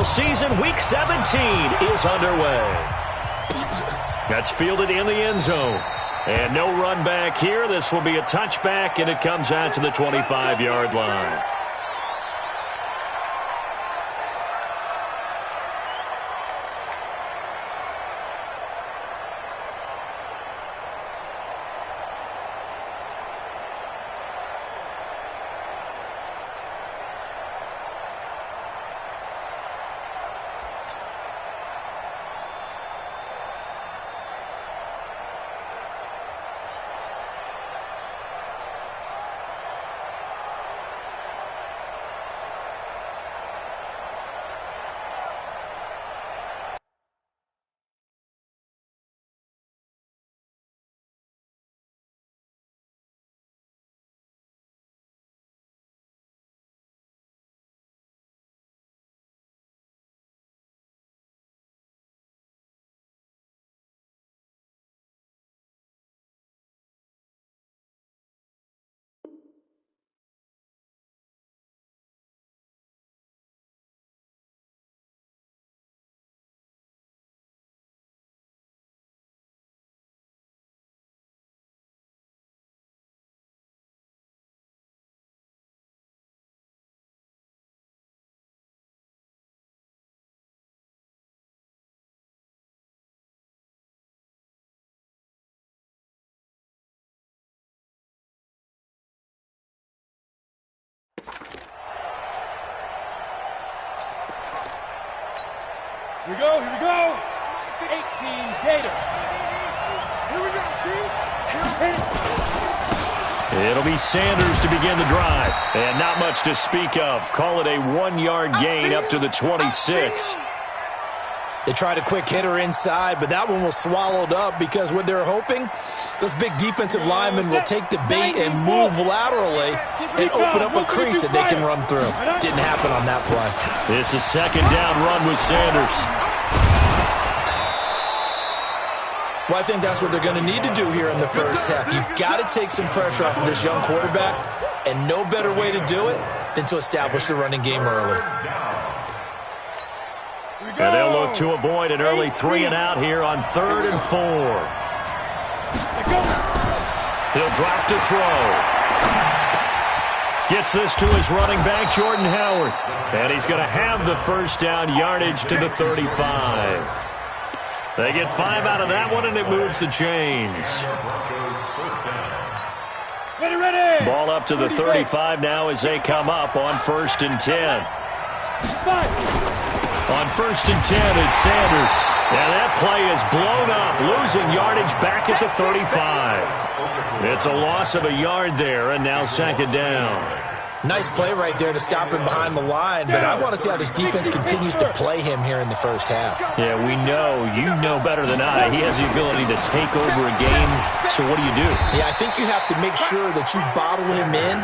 NFL season, Week 17 is underway. That's fielded in the end zone. And no run back here. This will be a touchback, and it comes out to the 25-yard line. Here we go. 18 Gator. Here we go, team. It'll be Sanders to begin the drive. And not much to speak of. Call it a 1-yard gain up to the 26. They tried a quick hitter inside, but that one was swallowed up because what they're hoping, those big defensive linemen will take the bait and move laterally and open up a crease that they can run through. Didn't happen on that play. It's a second down run with Sanders. Well, I think that's what they're going to need to do here in the first half. You've got to take some pressure off of this young quarterback, and no better way to do it than to establish the running game early. And they'll look to avoid an early 3-and-out here on 3rd and 4. He'll drop to throw. Gets this to his running back, Jordan Howard. And he's going to have the first down yardage to the 35. They get 5 out of that one, and it moves the chains. Ready. Ball up to the 35 now as they come up on 1st and 10. On 1st and 10, it's Sanders. And that play is blown up, losing yardage back at the 35. It's a loss of a yard there, and now 2nd down. Nice play right there to stop him behind the line, but I want to see how this defense continues to play him here in the first half. Yeah, we know. You know better than I. He has the ability to take over a game. So what do you do? Yeah, I think you have to make sure that you bottle him in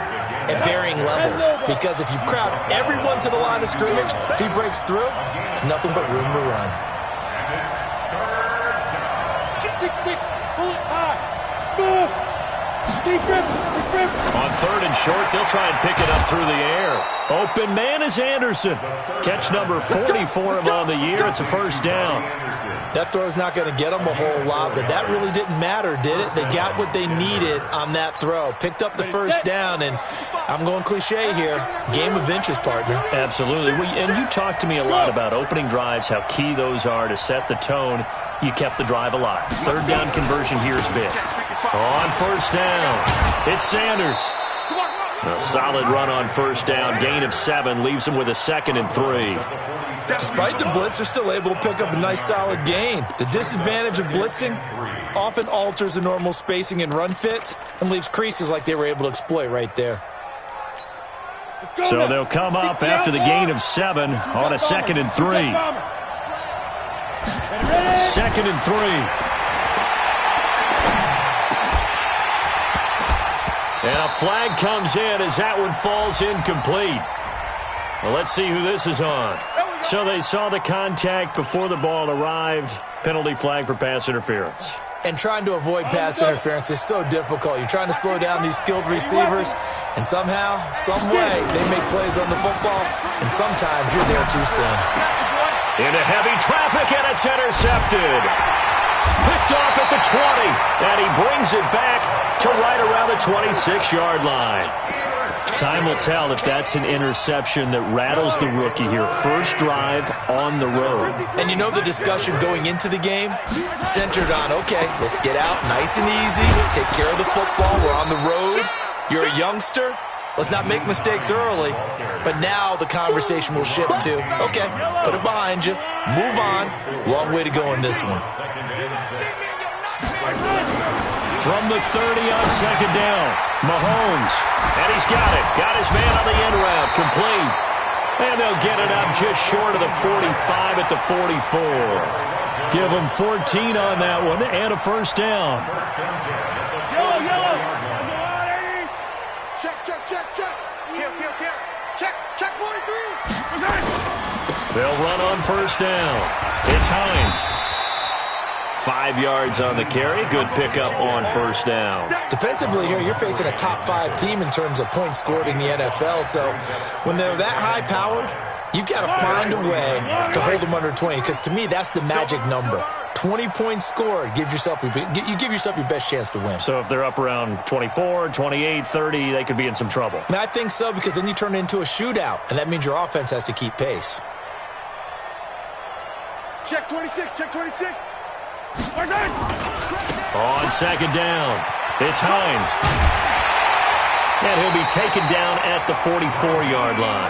at varying levels, because if you crowd everyone to the line of scrimmage, if he breaks through, there's nothing but room to run. 6-6, pull it high, smooth, deep rip. On 3rd and short, they'll try and pick it up through the air. Open man is Anderson. Catch number 44 of on the year. It's a first down. That throw's not going to get them a whole lot, but that really didn't matter, did it? They got what they needed on that throw. Picked up the first down, and I'm going cliche here. Game of inches, partner. Absolutely. And you talked to me a lot about opening drives, how key those are to set the tone. You kept the drive alive. 3rd down conversion here is big. On 1st down, it's Sanders. A solid run on 1st down. Gain of 7 leaves him with a 2nd and 3. Despite the blitz, they're still able to pick up a nice solid gain. The disadvantage of blitzing often alters the normal spacing and run fits and leaves creases like they were able to exploit right there. So they'll come up after the gain of 7 on a 2nd and 3. 2nd and 3. And a flag comes in as that one falls incomplete. Well, let's see who this is on. So they saw the contact before the ball arrived. Penalty flag for pass interference. And trying to avoid pass interference is so difficult. You're trying to slow down these skilled receivers, and somehow, some way, they make plays on the football, and sometimes you're there too soon. Into heavy traffic, and it's intercepted. Picked off at the 20, and he brings it back to right around the 26-yard line. Time will tell if that's an interception that rattles the rookie here. First drive on the road. And you know the discussion going into the game centered on, okay, let's get out nice and easy, take care of the football, we're on the road, you're a youngster, let's not make mistakes early. But now the conversation will shift to, okay, put it behind you, move on, long way to go in this one. From the 30 on second down, Mahomes, and he's got it. Got his man on the end route, complete. And they'll get it up just short of the 45 at the 44. Give them 14 on that one and a first down. Yellow, yellow. Check, check, check, check. Kill, kill, kill. Check, check 43. They'll run on first down. It's Hines. 5 yards on the carry. Good pickup on first down. Defensively here, you're facing a top-5 team in terms of points scored in the NFL. So when they're that high-powered, you've got to find a way to hold them under 20. Because to me, that's the magic number. 20 points scored gives yourself you give yourself your best chance to win. So if they're up around 24, 28, 30, they could be in some trouble. And I think so, because then you turn it into a shootout, and that means your offense has to keep pace. Check 26, check 26. On second down, it's Hines. And he'll be taken down at the 44-yard line.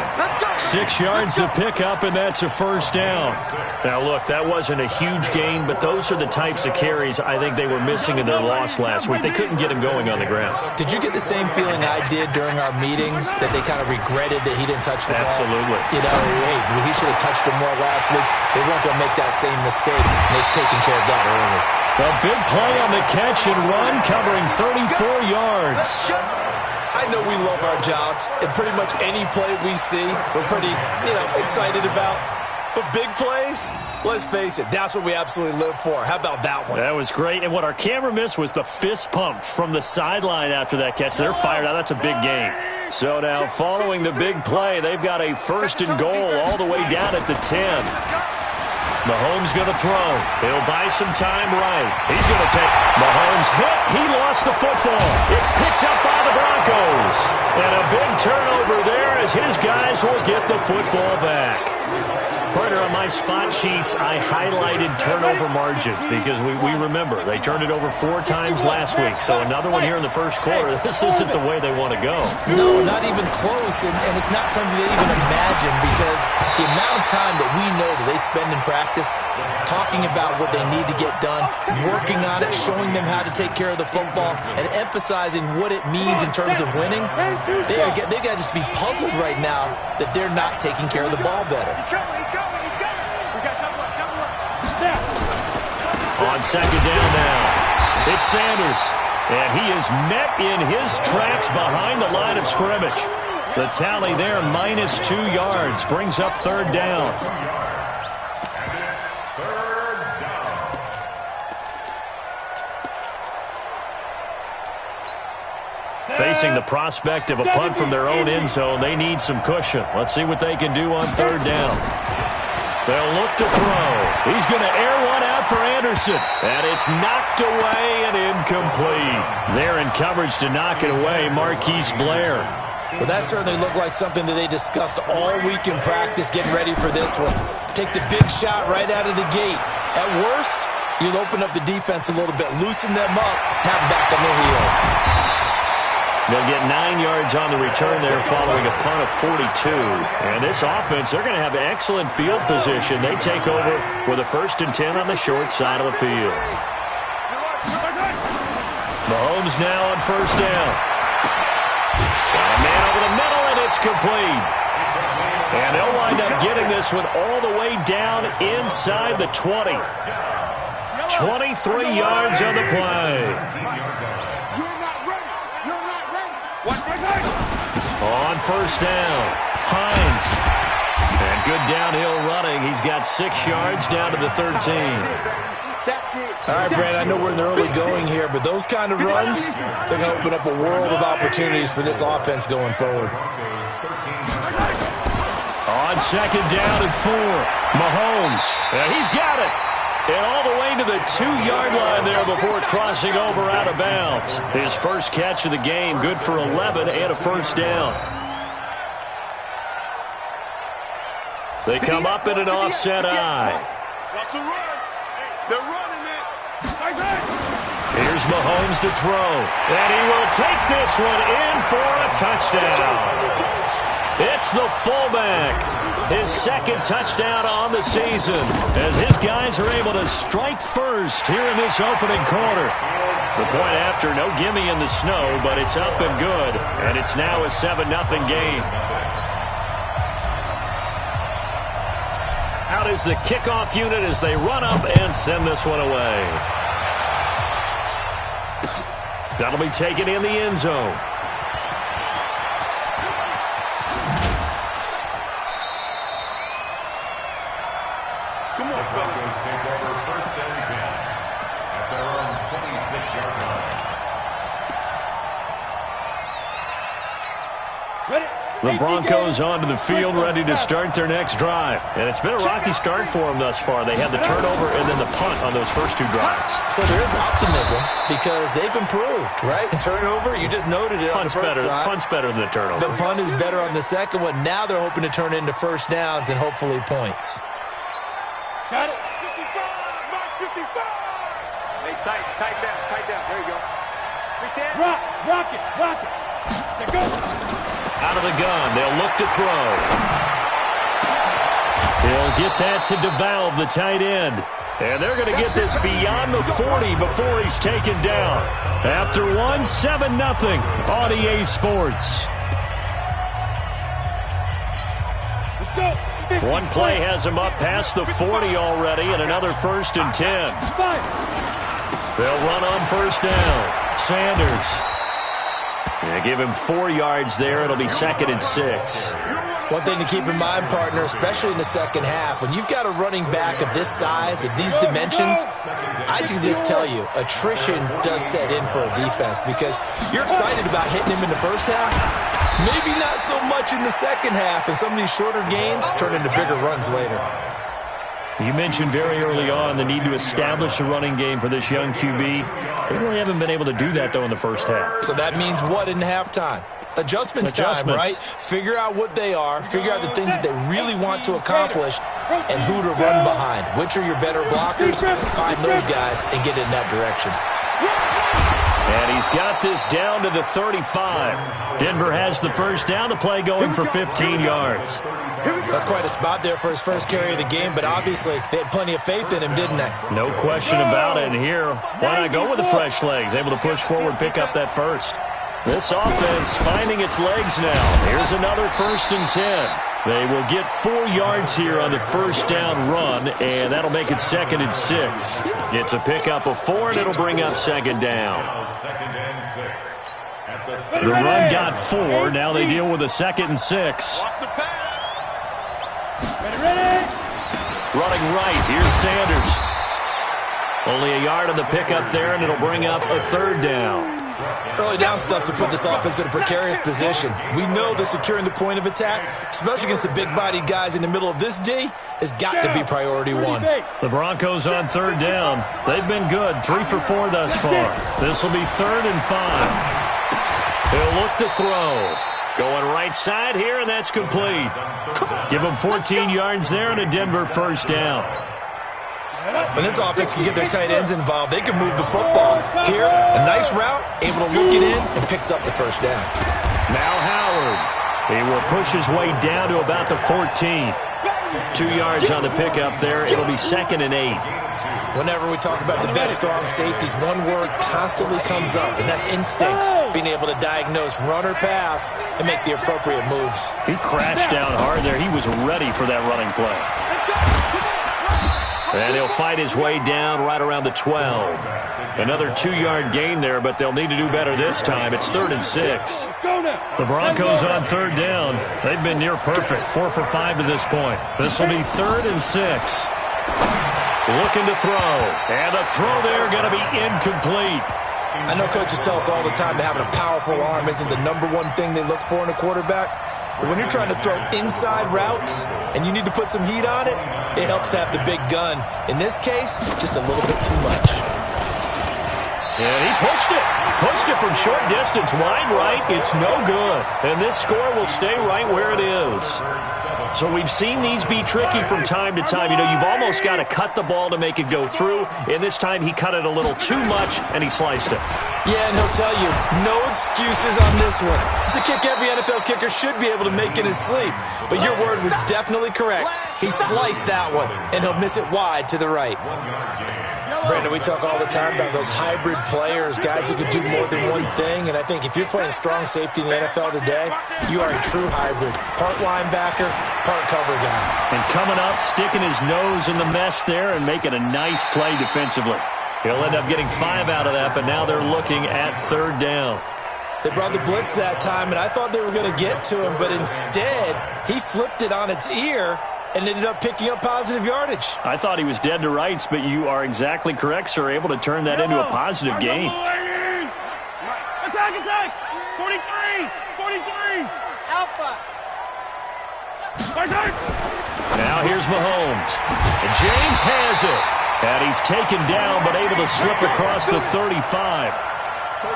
6 yards to pick up, and that's a first down. Now, look, that wasn't a huge gain, but those are the types of carries I think they were missing in their loss last week. They couldn't get him going on the ground. Did you get the same feeling I did during our meetings, that they kind of regretted that he didn't touch the ball? Absolutely. You know, hey, he should have touched him more last week. They weren't going to make that same mistake, and they've taken care of that early. A big play on the catch and run, covering 34 yards. I know we love our jobs, and pretty much any play we see, we're pretty, excited about. But big plays, let's face it, that's what we absolutely live for. How about that one? That was great, and what our camera missed was the fist pump from the sideline after that catch. They're fired out. That's a big game. So now, following the big play, they've got a first and goal all the way down at the 10. Mahomes going to throw. He'll buy some time right. He's going to take Mahomes hit. He lost the football. It's picked up by the Broncos. And a big turnover there as his guys will get the football back. Partner, on my spot sheets, I highlighted turnover margin because we remember they turned it over 4 times last week. So another one here in the first quarter. This isn't the way they want to go. No, not even close. And it's not something they even imagine, because the amount of time that we know that they spend in practice talking about what they need to get done, working on it, showing them how to take care of the football, and emphasizing what it means in terms of winning, they got to just be puzzled right now that they're not taking care of the ball better. On second down now, it's Sanders. And he is met in his tracks behind the line of scrimmage. The tally there, -2 yards, brings up third down. Facing the prospect of a punt from their own end zone, they need some cushion. Let's see what they can do on third down. They'll look to throw. He's going to air one out for Anderson. And it's knocked away and incomplete. They're in coverage to knock it away, Marquise Blair. Well, that certainly looked like something that they discussed all week in practice, getting ready for this one. Take the big shot right out of the gate. At worst, you'll open up the defense a little bit, loosen them up, have them back on their heels. They'll get 9 yards on the return there following a punt of 42. And this offense, they're going to have excellent field position. They take over with a 1st and 10 on the short side of the field. Mahomes now on first down. Got a man over the middle, and it's complete. And they'll wind up getting this one all the way down inside the 20. 23 yards on the play. On first down, Hines. And good downhill running. He's got 6 yards down to the 13. All right, Brad, I know we're in the early going here, but those kind of runs, they're going to open up a world of opportunities for this offense going forward. On second down and 4, Mahomes. Mahomes. And he's got it. And all the way to the 2-yard line there before crossing over out of bounds. His first catch of the game, good for 11 and a first down. They come up in an offset eye. That's a run. They're running it. Here's Mahomes to throw. And he will take this one in for a touchdown. It's the fullback. His second touchdown on the season as his guys are able to strike first here in this opening quarter. The point after, no gimme in the snow, but it's up and good. And it's now a 7-0 game. Out is the kickoff unit as they run up and send this one away. That'll be taken in the end zone. Come on, fellas. Take over first and 10 at their own 26-yard line. The Broncos onto the field, ready to start their next drive. And it's been a rocky start for them thus far. They had the turnover and then the punt on those first 2 drives. So there is optimism because they've improved, right? Turnover, you just noted it on the first drive. Punt's better than the turnover. The punt is better on the second one. Now they're hoping to turn into first downs and hopefully points. Got it. 55, Mark 55. Hey, tight down. There you go. Rock it. Let's go. Out of the gun, they'll look to throw. He'll get that to DeValve, the tight end. And they're going to get this beyond the 40 before he's taken down. After 7-0 on EA Sports. Let's go. One play has him up past the 40 already, and another 1st and 10. They'll run on first down. Sanders. They give him 4 yards there. It'll be 2nd and 6. One thing to keep in mind, partner, especially in the second half, when you've got a running back of this size, of these dimensions, I can just tell you, attrition does set in for a defense because you're excited about hitting him in the first half. Maybe not so much in the second half, and some of these shorter gains turn into bigger runs later. You mentioned very early on the need to establish a running game for this young QB. They really haven't been able to do that, though, in the first half. So that means what in halftime? Adjustments time, right? Figure out what they are, figure out the things that they really want to accomplish, and who to run behind. Which are your better blockers? Find those guys and get in that direction. And he's got this down to the 35. Denver has the first down. The play going for 15 yards. That's quite a spot there for his first carry of the game, but obviously they had plenty of faith in him, didn't they? No question about it. And here, why not go with the fresh legs? Able to push forward, pick up that first. This offense finding its legs now. Here's another 1st and 10. They will get 4 yards here on the first down run, and that'll make it 2nd and 6. It's a pickup of 4, and it'll bring up 2nd down. The run got 4. Now they deal with a 2nd and 6. Running right. Here's Sanders. Only a yard on the pickup there, and it'll bring up a 3rd down. Early down stuff to put this offense in a precarious position. We know that securing the point of attack, especially against the big-bodied guys in the middle of this D, has got to be priority 1. The Broncos on 3rd down. They've been good, 3 for 4 thus far. This will be 3rd and 5. He'll look to throw. Going right side here, and that's complete. Give them 14 yards there and a Denver first down. When this offense can get their tight ends involved, they can move the football. Here, a nice route, able to look it in, and picks up the first down. Now Howard. He will push his way down to about the 14. 2 yards on the pickup there. It'll be 2nd and 8. Whenever we talk about the best strong safeties, one word constantly comes up, and that's instincts. Being able to diagnose run or pass and make the appropriate moves. He crashed down hard there. He was ready for that running play. And he'll fight his way down right around the 12. Another 2-yard gain there, but they'll need to do better this time. It's 3rd and 6. The Broncos on 3rd down. They've been near perfect, 4 for 5 to this point. This will be 3rd and 6. Looking to throw. And the throw there going to be incomplete. I know coaches tell us all the time that having a powerful arm isn't the #1 thing they look for in a quarterback. But when you're trying to throw inside routes and you need to put some heat on it, it helps to have the big gun. In this case, just a little bit too much. And he pushed it. Pushed it from short distance, wide right. It's no good. And this score will stay right where it is. So we've seen these be tricky from time to time. You know, you've almost got to cut the ball to make it go through. And this time he cut it a little too much, and he sliced it. Yeah, and he'll tell you, no excuses on this one. It's a kick every NFL kicker should be able to make in his sleep. But your word was definitely correct. He sliced that one, and he'll miss it wide to the right. Brandon, we talk all the time about those hybrid players, guys who can do more than one thing. And I think if you're playing strong safety in the NFL today, you are a true hybrid. Part linebacker, part cover guy. And coming up, sticking his nose in the mess there and making a nice play defensively. He'll end up getting 5 out of that, but now they're looking at 3rd down. They brought the blitz that time, and I thought they were going to get to him, but instead, he flipped it on its ear and ended up picking up positive yardage. I thought he was dead to rights, but you are exactly correct, sir, able to turn that into a positive gain. Attack, attack! 43! 43! Alpha! Now here's Mahomes. And James has it. And he's taken down, but able to slip across the 35.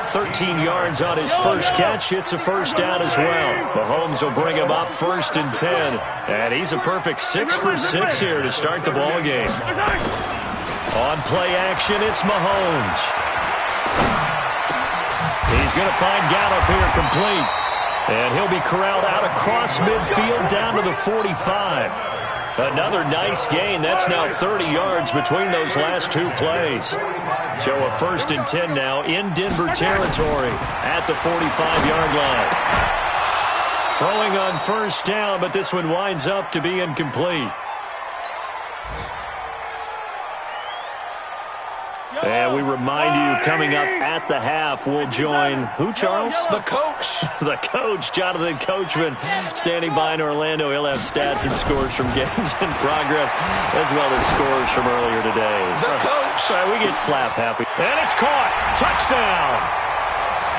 13 yards on his first catch. It's a first down as well. Mahomes will bring him up 1st and 10. And he's a perfect 6 for 6 here to start the ball game. On play action, it's Mahomes. He's going to find Gallup here complete. And he'll be corralled out across midfield down to the 45. Another nice gain. That's now 30 yards between those last 2 plays. So a 1st and 10 now in Denver territory at the 45-yard line. Throwing on 1st down, but this one winds up to be incomplete. And we remind you, coming up at the half, we'll join who, Charles? The coach. The coach, Jonathan Coachman, standing by in Orlando. He'll have stats and scores from games in progress, as well as scores from earlier today. The coach. Sorry, we get slap happy. And it's caught. Touchdown.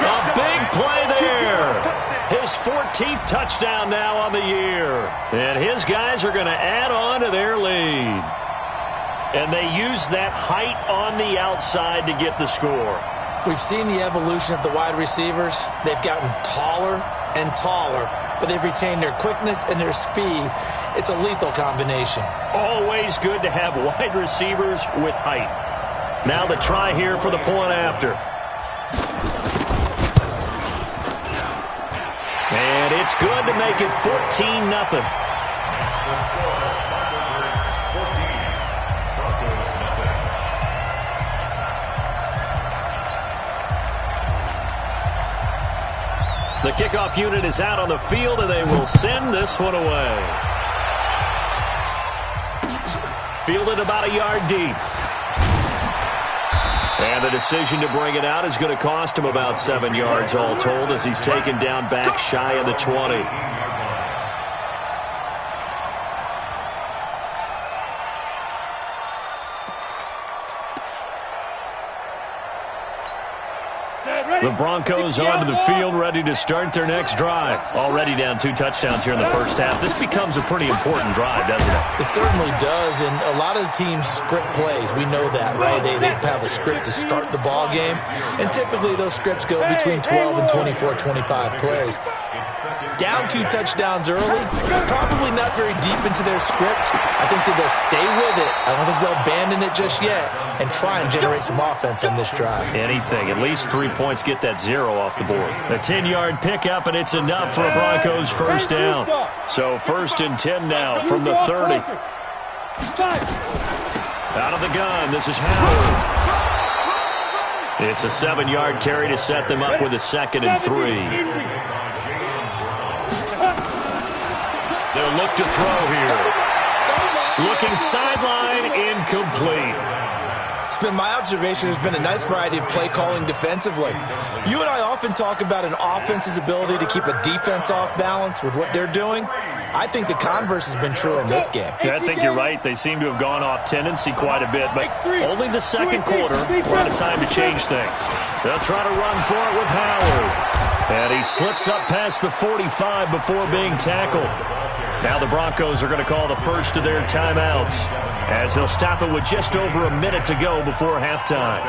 A big play there. His 14th touchdown now on the year. And his guys are going to add on to their lead. And they use that height on the outside to get the score. We've seen the evolution of the wide receivers. They've gotten taller and taller, but they've retained their quickness and their speed. It's a lethal combination. Always good to have wide receivers with height. Now the try here for the point after. And it's good to make it 14-0. The kickoff unit is out on the field, and they will send this one away. Fielded about a yard deep. And the decision to bring it out is going to cost him about 7 yards all told, as he's taken down back shy of the 20. The Broncos onto the field, ready to start their next drive. Already down 2 touchdowns here in the first half. This becomes a pretty important drive, doesn't it? It certainly does, and a lot of the teams script plays. We know that, right? They have a script to start the ball game, and typically those scripts go between 12 and 24, 25 plays. Down 2 touchdowns early, probably not very deep into their script. I think that they'll stay with it. I don't think they'll abandon it just yet and try and generate some offense on this drive. Anything. At least 3 points, get that 0 off the board. A 10-yard pickup, and it's enough for a Broncos first down. So 1st and 10 now from the 30. Out of the gun, this is Howard. It's a 7-yard carry to set them up with a 2nd and 3. They'll look to throw here. Looking sideline, incomplete. It's been my observation there's been a nice variety of play calling defensively. You and I often talk about an offense's ability to keep a defense off balance with what they're doing. I think the converse has been true in this game. Yeah, I think you're right. They seem to have ggone off tendency quite a bit, but only the second quarter. We're out of time to change things. They'll try to run for it with Howard. And he slips up past the 45 before being tackled. Now the Broncos are going to call the first of their timeouts as they'll stop it with just over a minute to go before halftime.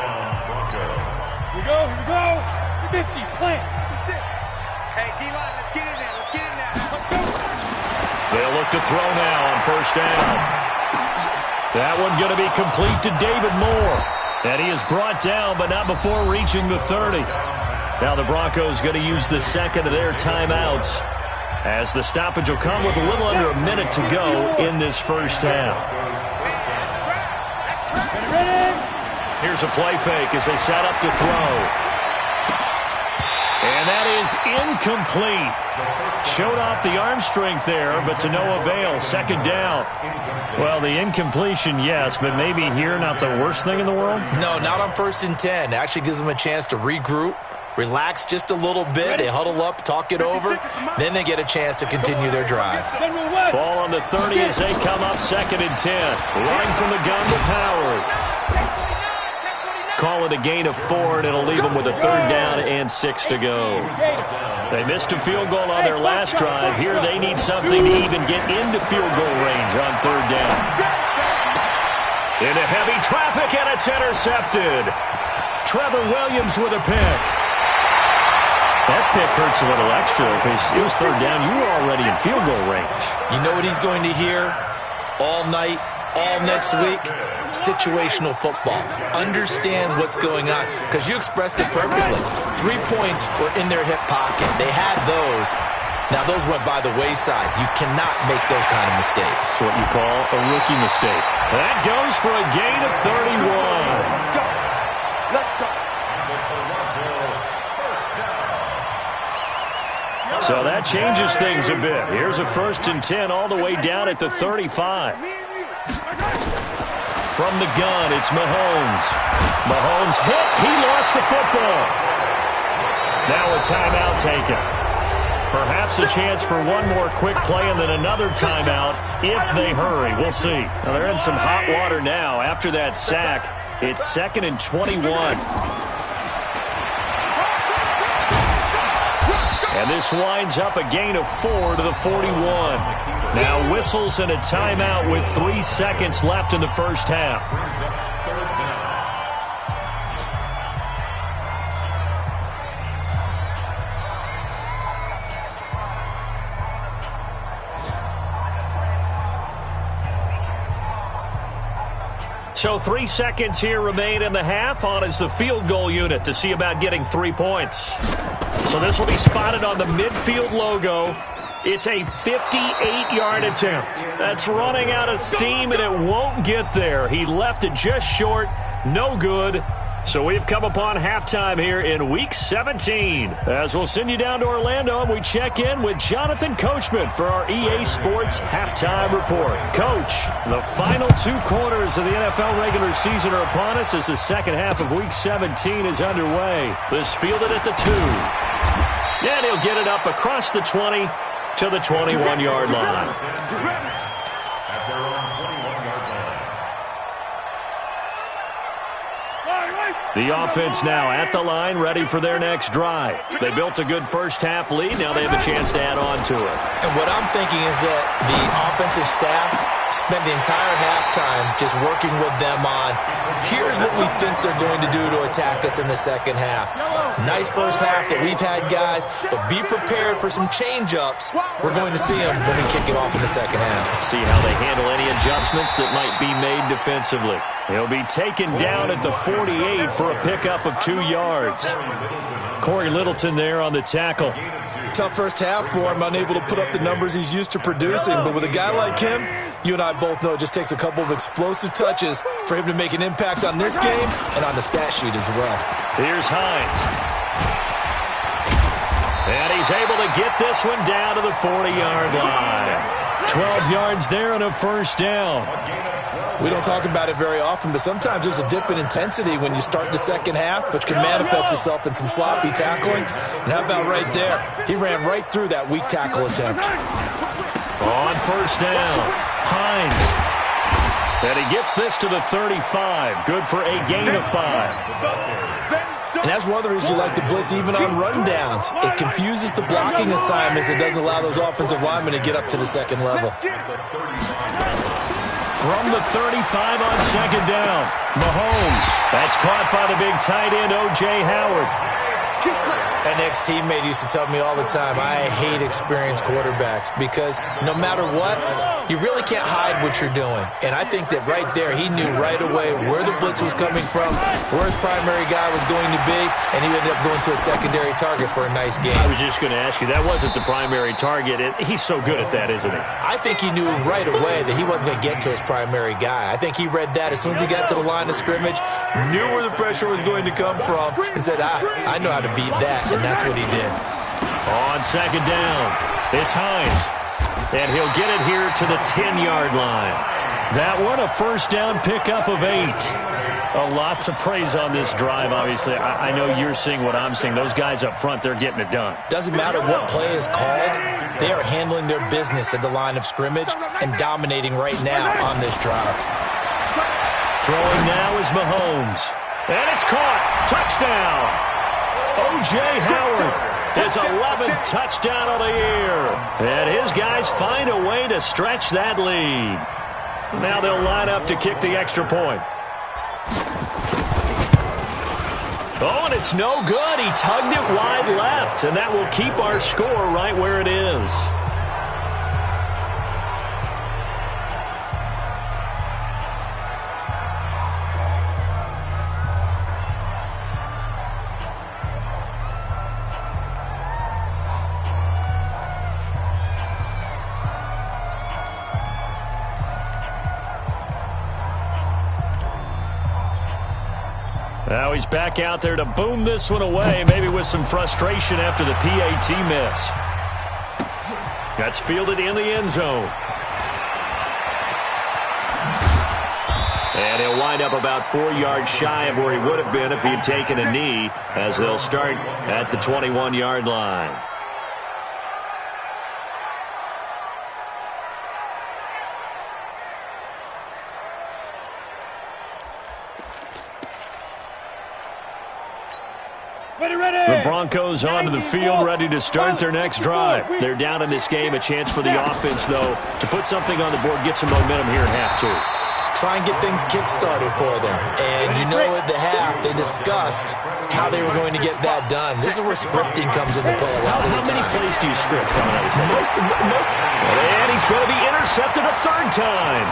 Here we go. 50, plant. Hey, D-line, let's get in there. They'll look to throw now on first down. That one going to be complete to David Moore. And he is brought down, but not before reaching the 30. Now the Broncos going to use the second of their timeouts as the stoppage will come with a little under a minute to go in this first half. Here's a play fake as they set up to throw. And that is incomplete. Showed off the arm strength there, but to no avail. Second down. Well, the incompletion, yes, but maybe here not the worst thing in the world? No, not on 1st and 10. Actually gives them a chance to regroup, relax just a little bit. They huddle up, talk it over. Then they get a chance to continue their drive. Ball on the 30 as they come up 2nd and 10. Running from the gun with Howard. Call it a gain of 4, and it'll leave them with a 3rd down and 6 to go. They missed a field goal on their last drive. Here they need something to even get into field goal range on 3rd down. Into heavy traffic, and it's intercepted. Trevor Williams with a pick. That pick hurts a little extra because it was 3rd down. You were already in field goal range. You know what he's going to hear all night, all next week? Situational football. Understand what's going on, because you expressed it perfectly. 3 points were in their hip pocket. They had those. Now those went by the wayside. You cannot make those kind of mistakes. It's what you call a rookie mistake. That goes for a gain of 31. Let's go. So that changes things a bit. Here's a 1st and 10 all the way down at the 35. From the gun, it's Mahomes. Mahomes hit. He lost the football. Now a timeout taken. Perhaps a chance for one more quick play and then another timeout if they hurry. We'll see. Now they're in some hot water now. After that sack, it's 2nd and 21. And this winds up a gain of 4 to the 41. Now whistles and a timeout with 3 seconds left in the first half. So 3 seconds here remain in the half. On is the field goal unit to see about getting 3 points. So this will be spotted on the midfield logo. It's a 58-yard attempt. That's running out of steam, and it won't get there. He left it just short. No good. So we've come upon halftime here in Week 17. As we'll send you down to Orlando, and we check in with Jonathan Coachman for our EA Sports Halftime Report. Coach, the final 2 quarters of the NFL regular season are upon us as the second half of Week 17 is underway. This fielded at the 2. And he'll get it up across the 20 to the 21-yard line. The offense now at the line, ready for their next drive. They built a good first-half lead. Now they have a chance to add on to it. And what I'm thinking is that the offensive staff spent the entire halftime just working with them on, here's what we think they're going to do to attack us in the second half. Nice first half that we've had, guys, but be prepared for some change-ups. We're going to see them when we kick it off in the second half. See how they handle any adjustments that might be made defensively. He'll be taken down at the 48 for a pickup of 2 yards. Corey Littleton there on the tackle. Tough first half for him, unable to put up the numbers he's used to producing. But with a guy like him, you and I both know it just takes a couple of explosive touches for him to make an impact on this game and on the stat sheet as well. Here's Hines. And he's able to get this one down to the 40-yard line. 12 yards there and a first down. We don't talk about it very often, but sometimes there's a dip in intensity when you start the second half, which can manifest itself in some sloppy tackling. And how about right there? He ran right through that weak tackle attempt. On first down, Hines. And he gets this to the 35. Good for a gain of 5. And that's one of the reasons you like to blitz even on rundowns. It confuses the blocking assignments. It doesn't allow those offensive linemen to get up to the second level. From the 35 on second down, Mahomes. That's caught by the big tight end, O.J. Howard. An ex-teammate used to tell me all the time, I hate experienced quarterbacks because no matter what, you really can't hide what you're doing. And I think that right there, he knew right away where the blitz was coming from, where his primary guy was going to be, and he ended up going to a secondary target for a nice game. I was just going to ask you, that wasn't the primary target. He's so good at that, isn't he? I think he knew right away that he wasn't going to get to his primary guy. I think he read that as soon as he got to the line of scrimmage, knew where the pressure was going to come from, and said, I know how to beat that. And that's what he did. On second down, it's Hines. And he'll get it here to the 10-yard line. That one, a first down pickup of 8. A lot to praise on this drive, obviously. I know you're seeing what I'm seeing. Those guys up front, they're getting it done. Doesn't matter what play is called. They are handling their business at the line of scrimmage and dominating right now on this drive. Throwing now is Mahomes. And it's caught. Touchdown. O.J. Howard, his 11th touchdown of the year. And his guys find a way to stretch that lead. Now they'll line up to kick the extra point. Oh, and it's no good. He tugged it wide left, and that will keep our score right where it is. Now he's back out there to boom this one away, maybe with some frustration after the PAT miss. That's fielded in the end zone. And he'll wind up about 4 yards shy of where he would have been if he had taken a knee, as they'll start at the 21-yard line. The Broncos onto the field, ready to start their next drive. They're down in this game. A chance for the offense, though, to put something on the board, get some momentum here in half 2. Try and get things kick-started for them. And you know at the half, they discussed how they were going to get that done. This is where scripting comes into play a lot of the time. How many plays do you script coming out of this? And he's going to be intercepted a third time.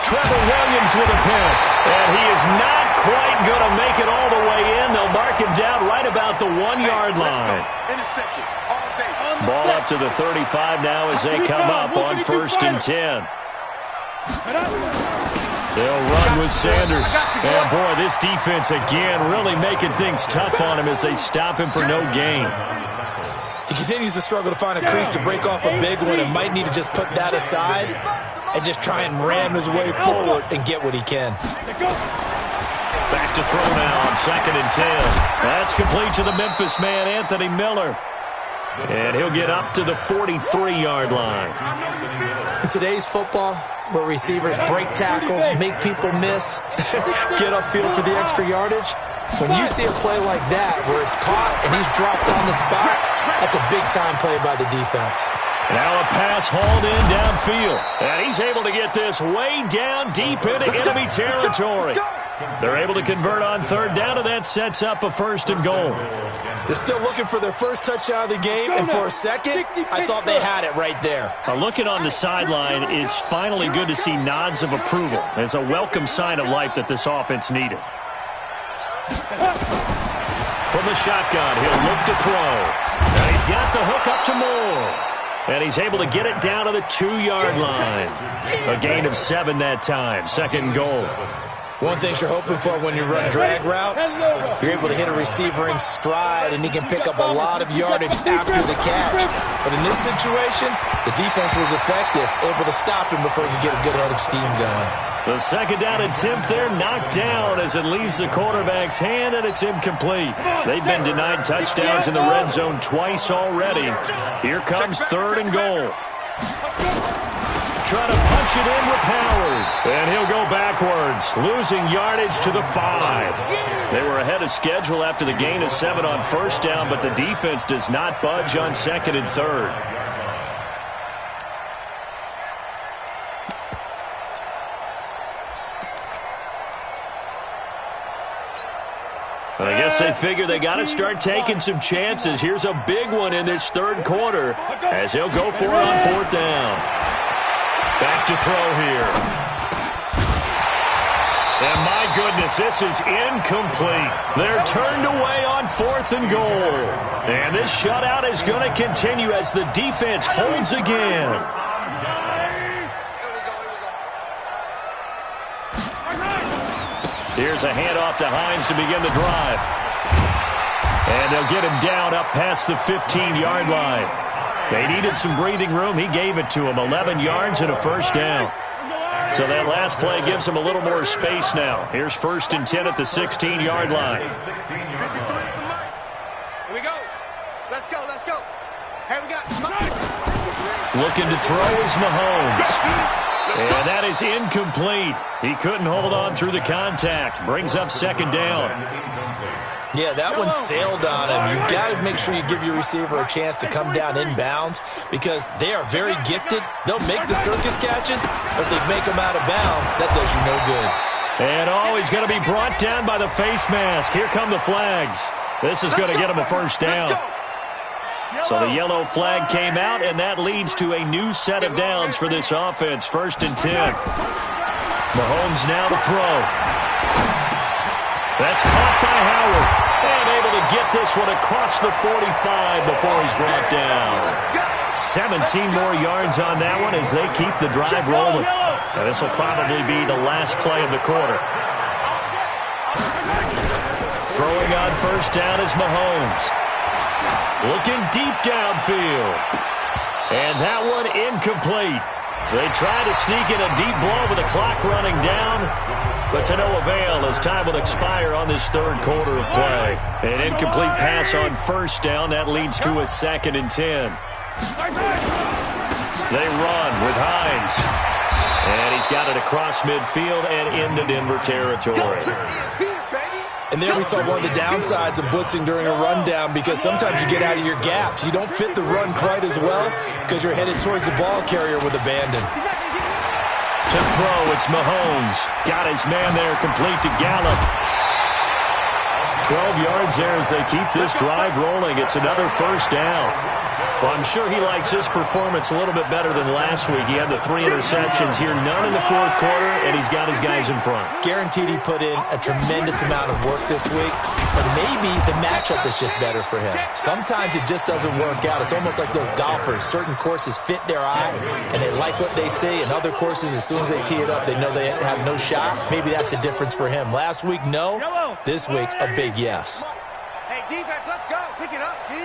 Trevor Williams with a pick. And he is not quite going to make it all the way in. They'll mark him down right about the 1-yard line. Interception all day. Ball up to the 35 now as they come up on 1st and 10. They'll run with Sanders. And, boy, this defense again really making things tough on him as they stop him for no gain. He continues to struggle to find a crease to break off a big one and might need to just put that aside and just try and ram his way forward and get what he can. Back to throw now on 2nd and 10. That's complete to the Memphis man, Anthony Miller. And he'll get up to the 43-yard line. In today's football, where receivers break tackles, make people miss, get upfield for the extra yardage, when you see a play like that where it's caught and he's dropped on the spot, that's a big-time play by the defense. Now a pass hauled in downfield. And he's able to get this way down deep into enemy territory. They're able to convert on 3rd down, and that sets up a 1st and goal. They're still looking for their first touchdown of the game, and for a second, I thought they had it right there. Looking on the sideline, it's finally good to see nods of approval. It's a welcome sign of life that this offense needed. From the shotgun, he'll look to throw. And he's got the hook up to Moore. And he's able to get it down to the 2-yard line. A gain of 7 that time. 2nd and goal. One thing you're hoping for when you run drag routes, you're able to hit a receiver in stride, and he can pick up a lot of yardage after the catch. But in this situation, the defense was effective, able to stop him before he could get a good head of steam going. The 2nd down attempt there knocked down as it leaves the quarterback's hand, and it's incomplete. They've been denied touchdowns in the red zone twice already. Here comes 3rd and goal. Trying to punch it in with Howard. And he'll go backwards, losing yardage to the 5. They were ahead of schedule after the gain of 7 on first down, but the defense does not budge on second and third. I guess they figure they got to start taking some chances. Here's a big one in this third quarter as he'll go for it on fourth down. Back to throw here. And my goodness, this is incomplete. They're turned away on fourth and goal. And this shutout is going to continue as the defense holds again. Here's a handoff to Hines to begin the drive. And they'll get him down up past the 15-yard line. They needed some breathing room. He gave it to him. 11 yards and a first down. So that last play gives him a little more space now. Here's 1st and 10 at the 16-yard line. Here we go. Let's go, let's go. Here we go. Looking to throw is Mahomes. And that is incomplete. He couldn't hold on through the contact. Brings up second down. Yeah, that one sailed on him. You've got to make sure you give your receiver a chance to come down inbounds because they are very gifted. They'll make the circus catches, but they make them out of bounds. That does you no good. And he's going to be brought down by the face mask. Here come the flags. This is going to get him a first down. So the yellow flag came out, and that leads to a new set of downs for this offense. 1st and 10. Mahomes now to throw. That's caught by Howard. And able to get this one across the 45 before he's brought down. 17 more yards on that one as they keep the drive rolling. Now this will probably be the last play of the quarter. Throwing on first down is Mahomes. Looking deep downfield. And that one incomplete. They try to sneak in a deep blow with the clock running down, but to no avail as time will expire on this third quarter of play. An incomplete pass on first down. That leads to a 2nd and 10. They run with Hines. And he's got it across midfield and into Denver territory. And there we saw one of the downsides of blitzing during a rundown because sometimes you get out of your gaps. You don't fit the run quite as well because you're headed towards the ball carrier with abandon. To throw, it's Mahomes. Got his man there, complete to Gallup. 12 yards there as they keep this drive rolling. It's another first down. Well, I'm sure he likes his performance a little bit better than last week. He had the 3 interceptions here, none in the fourth quarter, and he's got his guys in front. Guaranteed he put in a tremendous amount of work this week, but maybe the matchup is just better for him. Sometimes it just doesn't work out. It's almost like those golfers. Certain courses fit their eye, and they like what they see, and other courses, as soon as they tee it up, they know they have no shot. Maybe that's the difference for him. Last week, no. This week, a big yes. Hey, defense, let's go. Pick it up, D.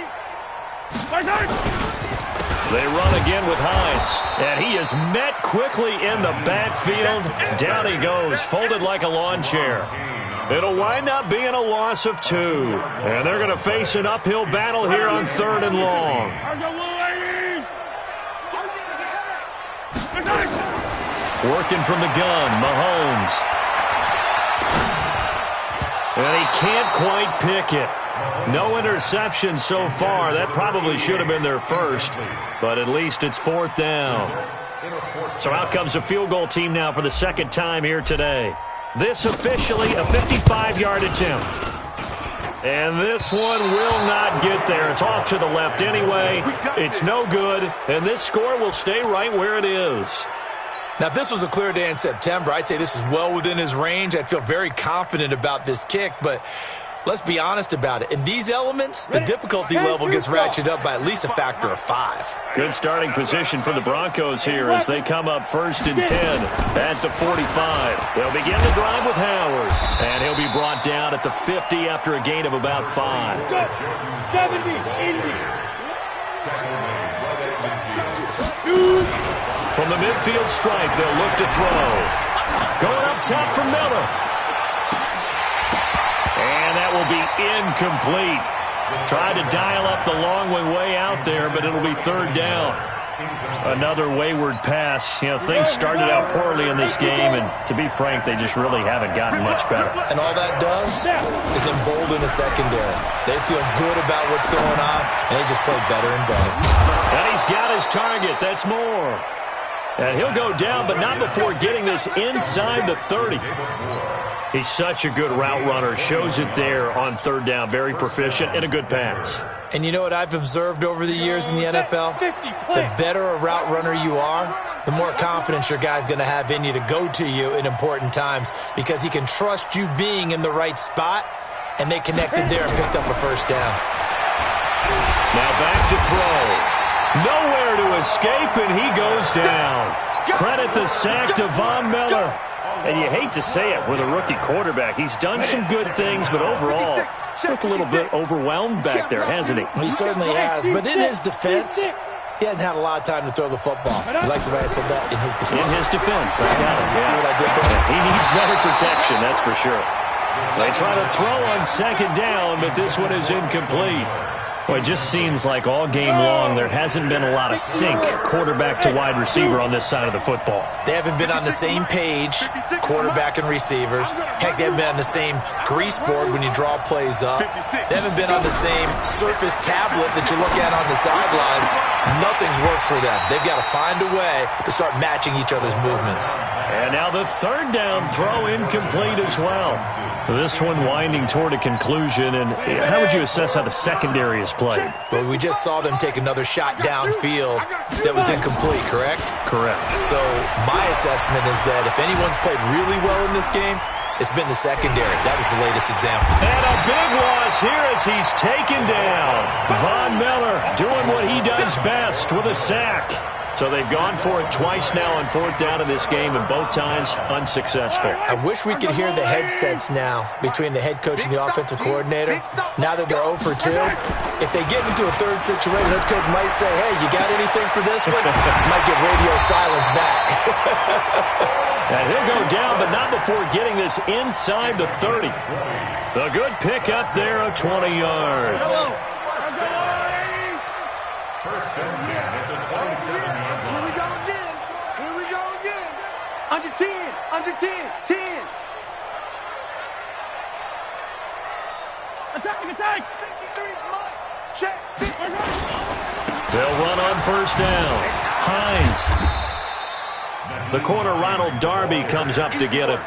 They run again with Hines, and he is met quickly in the backfield. Down he goes, folded like a lawn chair. It'll wind up being a loss of 2, and they're going to face an uphill battle here on 3rd and long. Working from the gun, Mahomes. And he can't quite pick it. No interception so far. That probably should have been their first, but at least it's 4th down. So out comes a field goal team now for the 2nd time here today. This officially a 55-yard attempt. And this one will not get there. It's off to the left anyway. It's no good, and this score will stay right where it is. Now, if this was a clear day in September, I'd say this is well within his range. I'd feel very confident about this kick, but let's be honest about it. In these elements, the difficulty level gets ratcheted up by at least a factor of 5. Good starting position for the Broncos here as they come up 1st and 10 at the 45. They'll begin the drive with Howard, and he'll be brought down at the 50 after a gain of about 5. 70, Indy. From the midfield stripe, they'll look to throw. Going up top for Miller. And that will be incomplete. Tried to dial up the long way out there, but it'll be 3rd down. Another wayward pass. You know, things started out poorly in this game, and to be frank, they just really haven't gotten much better. And all that does is embolden the secondary. They feel good about what's going on, and they just play better and better. And he's got his target. That's more. And he'll go down, but not before getting this inside the 30. He's such a good route runner. Shows it there on third down. Very proficient and a good pass. And you know what I've observed over the years in the NFL? The better a route runner you are, the more confidence your guy's going to have in you to go to you in important times because he can trust you being in the right spot, and they connected there and picked up a first down. Now back to throw. Nowhere to escape, and he goes down. Credit the sack to Von Miller. And you hate to say it with a rookie quarterback. He's done some good things, but overall, looked a little bit overwhelmed back there, hasn't he? He certainly has, but in his defense, he hasn't had a lot of time to throw the football. You like the way I said that? In his defense. In his defense. I got it. See what I did there? He needs better protection, that's for sure. They try to throw on second down, but this one is incomplete. Well, it just seems like all game long there hasn't been a lot of sync quarterback to wide receiver on this side of the football. They haven't been on the same page, quarterback and receivers. Heck, they haven't been on the same grease board when you draw plays up. They haven't been on the same surface tablet that you look at on the sidelines. Nothing's worked for them. They've got to find a way to start matching each other's movements. And now the third down throw incomplete as well. This one winding toward a conclusion. And how would you assess how the secondary is played? Well, we just saw them take another shot downfield that was incomplete, correct? Correct. So my assessment is that if anyone's played really well in this game, it's been the secondary. That was the latest example. And a big loss here as he's taken down. Von Miller doing what he does best with a sack. So they've gone for it twice now on fourth down in this game, and both times unsuccessful. I wish we could hear the headsets now between the head coach and the offensive coordinator. Now that they're 0 for 2, if they get into a third situation, the head coach might say, hey, you got anything for this one? Might get radio silence back. And he'll go down, but not before getting this inside the 30. A good pick up there of 20 yards. First and 10 at the 27-yard line. Here we go again. Here we go again. Under 10. Under 10. 10. Attack. Attack. 53's Mike. Check. They'll run on first down. Hines. The corner, Ronald Darby, comes up to get him.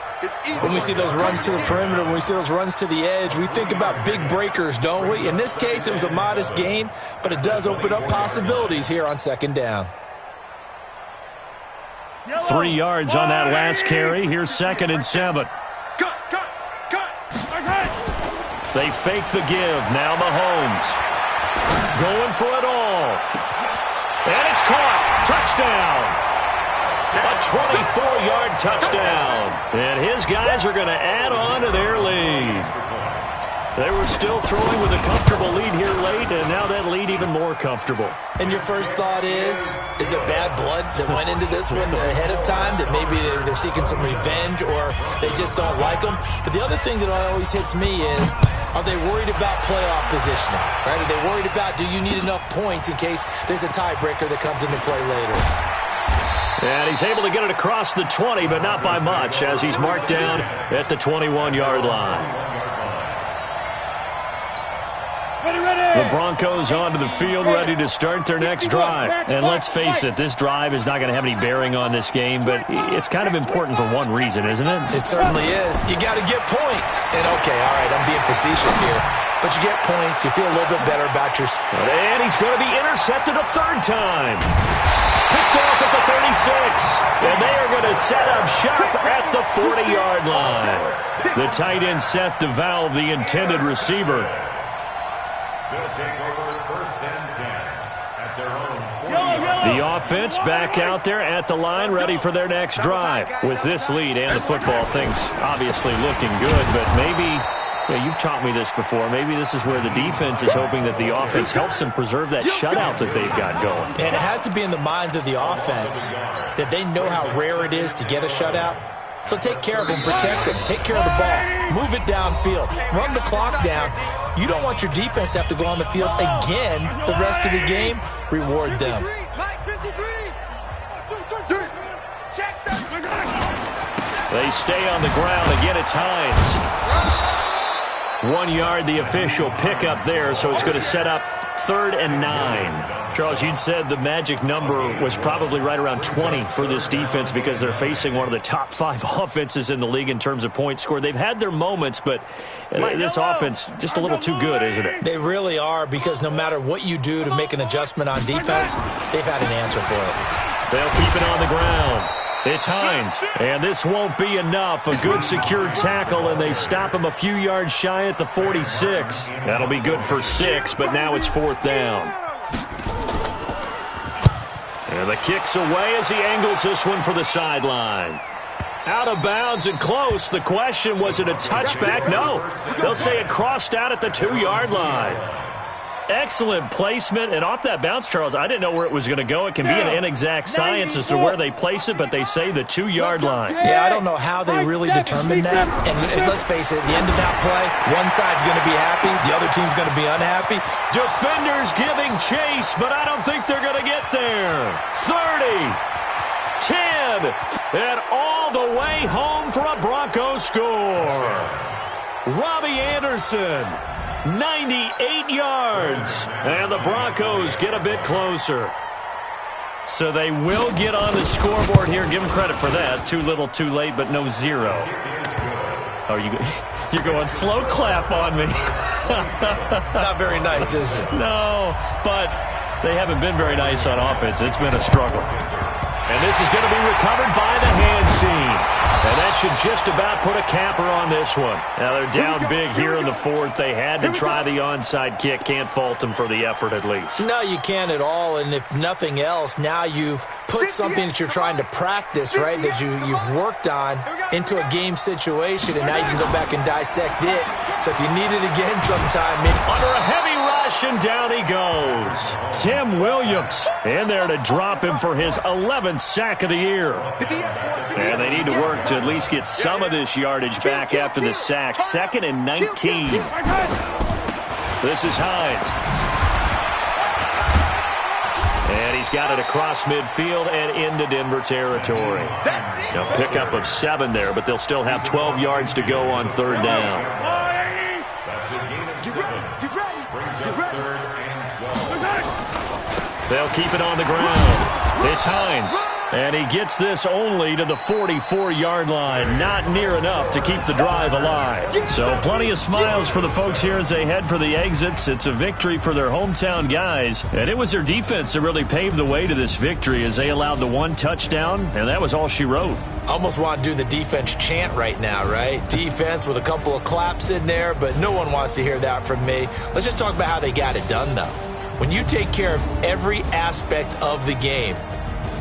When we see those runs to the perimeter, when we see those runs to the edge, we think about big breakers, don't we? In this case, it was a modest gain, but it does open up possibilities here on second down. 3 yards on that last carry. Here's 2nd and 7. Cut. They fake the give. Now Mahomes. Going for it all. And it's caught. Touchdown. A 24-yard touchdown. And his guys are going to add on to their lead. They were still throwing with a comfortable lead here late, and now that lead even more comfortable. And your first thought is there bad blood that went into this one ahead of time, that maybe they're seeking some revenge or they just don't like them? But the other thing that always hits me is, are they worried about playoff positioning? Right? Are they worried about, do you need enough points in case there's a tiebreaker that comes into play later? And he's able to get it across the 20, but not by much, as he's marked down at the 21-yard line. The Broncos onto the field, ready to start their next drive. And let's face it, this drive is not going to have any bearing on this game, but it's kind of important for one reason, isn't it? It certainly is. You got to get points. And okay, all right, I'm being facetious here, but you get points, you feel a little bit better about your... And he's going to be intercepted a third time. Picked off at the 36. And they are going to set up shop at the 40-yard line. The tight end Seth DeValve, the intended receiver. They'll take over first and 10 at their own 40-yard line. The offense back out there at the line, ready for their next drive. With this lead and the football, things obviously looking good, but maybe... Yeah, you've taught me this before. Maybe this is where the defense is hoping that the offense helps them preserve that shutout that they've got going. And it has to be in the minds of the offense that they know how rare it is to get a shutout. So take care of them, protect them, take care of the ball, move it downfield, run the clock down. You don't want your defense to have to go on the field again the rest of the game. Reward them. Mike 53. They stay on the ground. Again, it's Hines. 1 yard, the official pickup there, so it's going to set up 3rd and 9. Charles, you'd said the magic number was probably right around 20 for this defense because they're facing one of the top 5 offenses in the league in terms of points scored. They've had their moments, but this offense just a little too good, isn't it? They really are, because no matter what you do to make an adjustment on defense, they've had an answer for it. They'll keep it on the ground. It's Hines, and this won't be enough. A good secured tackle, and they stop him a few yards shy at the 46. That'll be good for 6, but now it's 4th down. And the kick's away as he angles this one for the sideline. Out of bounds and close. The question, was it a touchback? No. They'll say it crossed out at the 2-yard line. Excellent placement, and off that bounce, Charles, I didn't know where it was going to go. It can be an inexact science as to where they place it, but they say the 2-yard line. Yeah, I don't know how they really determined that. And let's face it, at the end of that play, one side's going to be happy, the other team's going to be unhappy. Defenders giving chase, but I don't think they're going to get there. 30, 10, and all the way home for a Broncos score. Robbie Anderson. 98 yards, and the Broncos get a bit closer. So they will get on the scoreboard here. Give them credit for that. Too little, too late, but no 0. Oh, you're going slow clap on me. Not very nice, is it? No, but they haven't been very nice on offense. It's been a struggle. And this is going to be recovered by the hands team. And that should just about put a capper on this one. Now they're down big here in the 4th. They had to try the onside kick. Can't fault them for the effort at least. No, you can't at all. And if nothing else, now you've put something that you're trying to practice, right, that you've worked on into a game situation, and now you can go back and dissect it. So if you need it again sometime. Under a heavy rush, and down he goes. Tim Williams in there to drop him for his 11th sack of the year. And they need to work to at least get some of this yardage back after the sack. 2nd and 19. This is Hines. And he's got it across midfield and into Denver territory. Now pickup of 7 there, but they'll still have 12 yards to go on 3rd down. That's a gain of 7. Brings up 3rd and 12. They'll keep it on the ground. It's Hines. And he gets this only to the 44-yard line. Not near enough to keep the drive alive. So plenty of smiles for the folks here as they head for the exits. It's a victory for their hometown guys. And it was their defense that really paved the way to this victory as they allowed the 1 touchdown, and that was all she wrote. Almost want to do the defense chant right now, right? Defense with a couple of claps in there, but no one wants to hear that from me. Let's just talk about how they got it done, though. When you take care of every aspect of the game,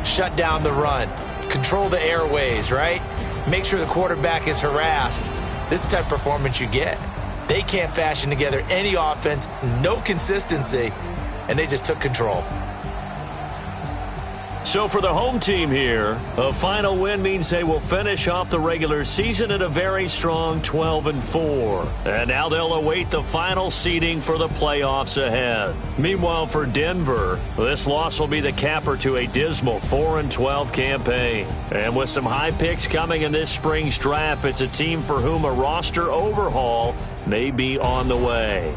shut down the run, control the airways, right? Make sure the quarterback is harassed. This is the type of performance you get. They can't fashion together any offense, no consistency, and they just took control. So for the home team here, a final win means they will finish off the regular season at a very strong 12-4. And now they'll await the final seeding for the playoffs ahead. Meanwhile, for Denver, this loss will be the capper to a dismal 4-12 campaign. And with some high picks coming in this spring's draft, it's a team for whom a roster overhaul may be on the way.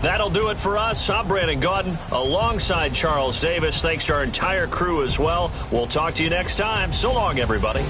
That'll do it for us. I'm Brandon Gaudin alongside Charles Davis. Thanks to our entire crew as well. We'll talk to you next time. So long, everybody.